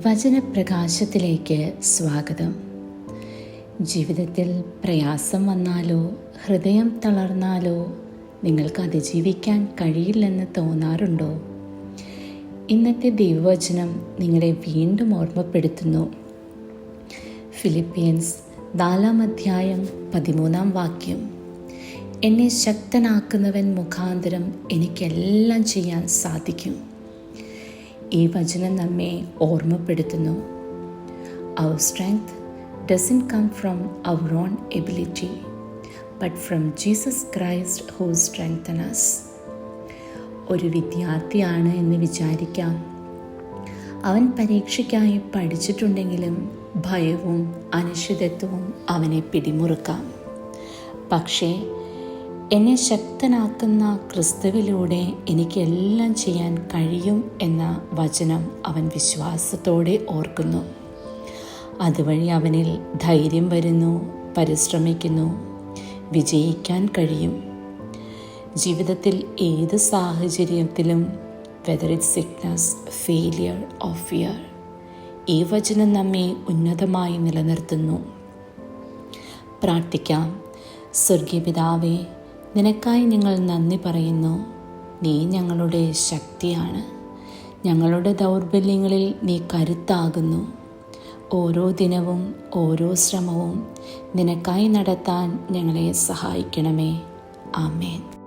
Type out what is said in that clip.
വചനപ്രകാശത്തിലേക്ക് സ്വാഗതം. ജീവിതത്തിൽ പ്രയാസം വന്നാലോ ഹൃദയം തളർന്നാലോ നിങ്ങൾക്ക് അതിജീവിക്കാൻ കഴിയില്ലെന്ന് തോന്നാറുണ്ടോ? ഇന്നത്തെ ദൈവവചനം നിങ്ങളെ വീണ്ടും ഓർമ്മപ്പെടുത്തുന്നു. ഫിലിപ്പിയൻസ് 4:13 എന്നെ ശക്തനാക്കുന്നവൻ മുഖാന്തരം എനിക്കെല്ലാം ചെയ്യാൻ സാധിക്കും. ഈ വചനം നമ്മെ ഓർമ്മപ്പെടുത്തുന്നു. Our strength doesn't come from our own ability, but from Jesus Christ who strengthens us. ഒരു വിദ്യാർത്ഥിയാണ് എന്ന് വിചാരിക്കാം. അവൻ പരീക്ഷയ്ക്കായി പഠിച്ചിട്ടുണ്ടെങ്കിലും ഭയവും അനിശ്ചിതത്വവും അവനെ പിടിമുറുക്കാം. പക്ഷേ എന്നെ ശക്തനാക്കുന്ന ക്രിസ്തുവിലൂടെ എനിക്കെല്ലാം ചെയ്യാൻ കഴിയും എന്ന വചനം അവൻ വിശ്വാസത്തോടെ ഓർക്കുന്നു. അതുവഴി അവനിൽ ധൈര്യം വരുന്നു, പരിശ്രമിക്കുന്നു, വിജയിക്കാൻ കഴിയും. ജീവിതത്തിൽ ഏത് സാഹചര്യത്തിലും, whether it's sickness, failure or fear, ഈ വചനം നമ്മെ ഉന്നതമായി നിലനിർത്തുന്നു. പ്രാർത്ഥിക്കാം. സ്വർഗീയ പിതാവേ, നിനക്കായി ഞങ്ങൾ നന്ദി പറയുന്നു. നീ ഞങ്ങളുടെ ശക്തിയാണ്. ഞങ്ങളുടെ ദൗർബല്യങ്ങളിൽ നീ കരുത്താകുന്നു. ഓരോ ദിനവും ഓരോ ശ്രമവും നിനക്കായി നടത്താൻ ഞങ്ങളെ സഹായിക്കണമേ. ആമേൻ.